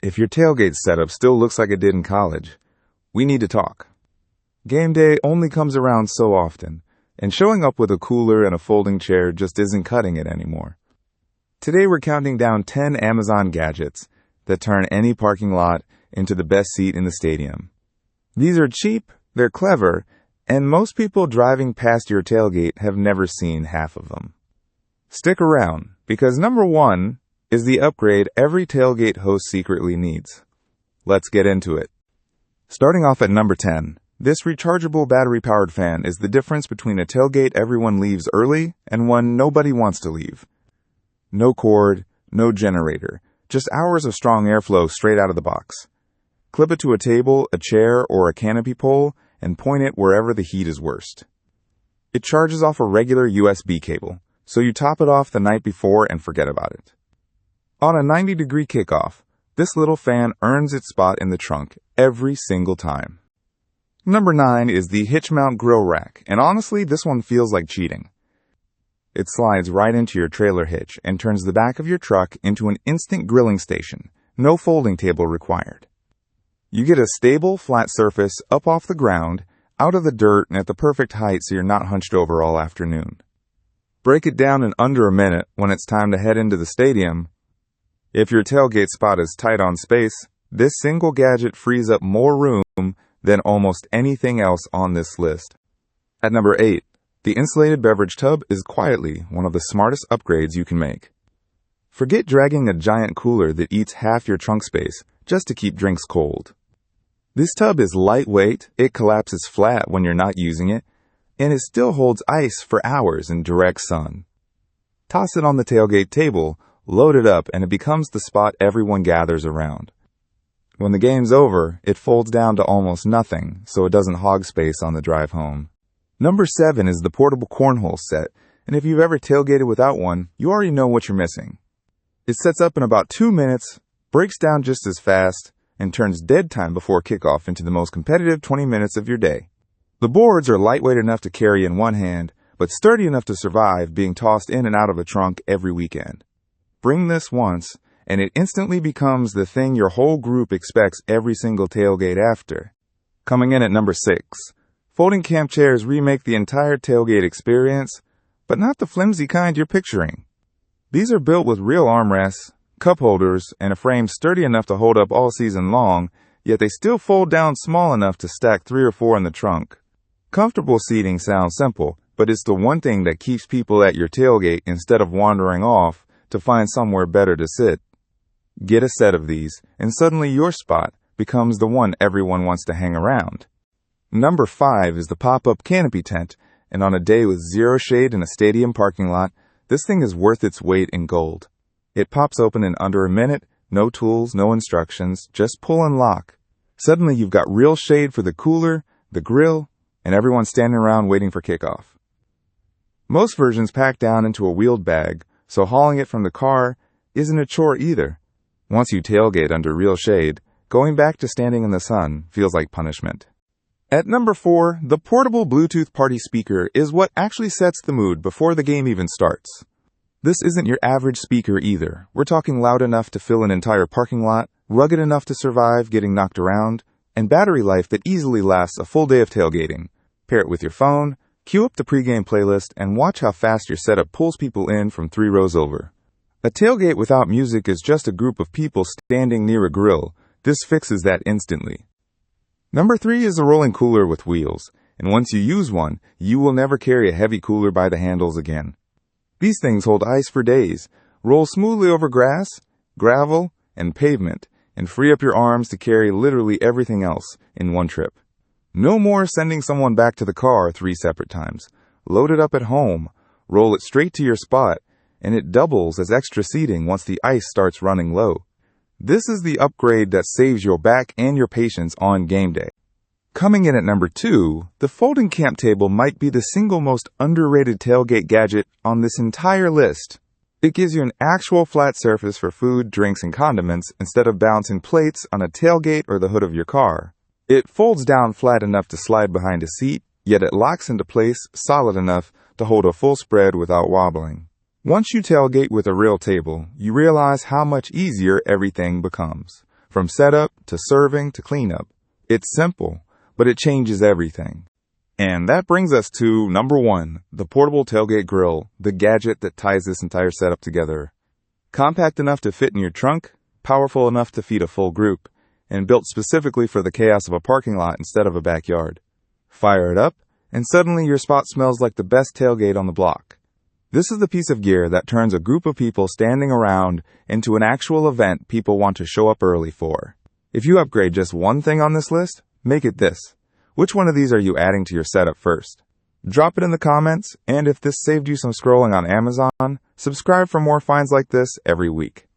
If your tailgate setup still looks like it did in college, we need to talk. Game day only comes around so often, and showing up with a cooler and a folding chair just isn't cutting it anymore. Today we're counting down 10 Amazon gadgets that turn any parking lot into the best seat in the stadium. These are cheap, they're clever, and most people driving past your tailgate have never seen half of them. Stick around, because number 1 is the upgrade every tailgate host secretly needs. Let's get into it. Starting off at number 10, this rechargeable battery-powered fan is the difference between a tailgate everyone leaves early and one nobody wants to leave. No cord, no generator, just hours of strong airflow straight out of the box. Clip it to a table, a chair, or a canopy pole, and point it wherever the heat is worst. It charges off a regular USB cable, so you top it off the night before and forget about it. On a 90-degree kickoff, this little fan earns its spot in the trunk every single time. Number 9 is the hitch mount grill rack, and honestly, this one feels like cheating. It slides right into your trailer hitch and turns the back of your truck into an instant grilling station, no folding table required. You get a stable, flat surface up off the ground, out of the dirt, and at the perfect height so you're not hunched over all afternoon. Break it down in under a minute when it's time to head into the stadium. If your tailgate spot is tight on space, this single gadget frees up more room than almost anything else on this list. At number 8, the insulated beverage tub is quietly one of the smartest upgrades you can make. Forget dragging a giant cooler that eats half your trunk space just to keep drinks cold. This tub is lightweight, it collapses flat when you're not using it, and it still holds ice for hours in direct sun. Toss it on the tailgate table, load it up, and it becomes the spot everyone gathers around. When the game's over, it folds down to almost nothing, so it doesn't hog space on the drive home. Number 7 is the portable cornhole set, and if you've ever tailgated without one, you already know what you're missing. It sets up in about 2 minutes, breaks down just as fast, and turns dead time before kickoff into the most competitive 20 minutes of your day. The boards are lightweight enough to carry in one hand, but sturdy enough to survive being tossed in and out of the trunk every weekend. Bring this once, and it instantly becomes the thing your whole group expects every single tailgate after. Coming in at number 6, folding camp chairs remake the entire tailgate experience, but not the flimsy kind you're picturing. These are built with real armrests, cup holders, and a frame sturdy enough to hold up all season long, yet they still fold down small enough to stack 3 or 4 in the trunk. Comfortable seating sounds simple, but it's the one thing that keeps people at your tailgate instead of wandering off to find somewhere better to sit. Get a set of these, and suddenly your spot becomes the one everyone wants to hang around. Number 5 is the pop-up canopy tent, and on a day with zero shade in a stadium parking lot, this thing is worth its weight in gold. It pops open in under a minute, no tools, no instructions, just pull and lock. Suddenly you've got real shade for the cooler, the grill, and everyone standing around waiting for kickoff. Most versions pack down into a wheeled bag, so hauling it from the car isn't a chore either. Once you tailgate under real shade, going back to standing in the sun feels like punishment. At number 4, the portable Bluetooth party speaker is what actually sets the mood before the game even starts. This isn't your average speaker either. We're talking loud enough to fill an entire parking lot, rugged enough to survive getting knocked around, and battery life that easily lasts a full day of tailgating. Pair it with your phone, cue up the pregame playlist, and watch how fast your setup pulls people in from 3 rows over. A tailgate without music is just a group of people standing near a grill. This fixes that instantly. Number 3 is a rolling cooler with wheels, and once you use one, you will never carry a heavy cooler by the handles again. These things hold ice for days, roll smoothly over grass, gravel, and pavement, and free up your arms to carry literally everything else in one trip. No more sending someone back to the car 3 separate times. Load it up at home, roll it straight to your spot, and it doubles as extra seating once the ice starts running low. This is the upgrade that saves your back and your patience on game day. Coming in at number 2, the folding camp table might be the single most underrated tailgate gadget on this entire list. It gives you an actual flat surface for food, drinks, and condiments instead of balancing plates on a tailgate or the hood of your car. It folds down flat enough to slide behind a seat, yet it locks into place solid enough to hold a full spread without wobbling. Once you tailgate with a real table, you realize how much easier everything becomes. From setup to serving to cleanup. It's simple, but it changes everything. And that brings us to number 1, the portable tailgate grill, the gadget that ties this entire setup together. Compact enough to fit in your trunk, powerful enough to feed a full group, and built specifically for the chaos of a parking lot instead of a backyard. Fire it up, and suddenly your spot smells like the best tailgate on the block. This is the piece of gear that turns a group of people standing around into an actual event people want to show up early for. If you upgrade just one thing on this list, make it this. Which one of these are you adding to your setup first? Drop it in the comments, and if this saved you some scrolling on Amazon, subscribe for more finds like this every week.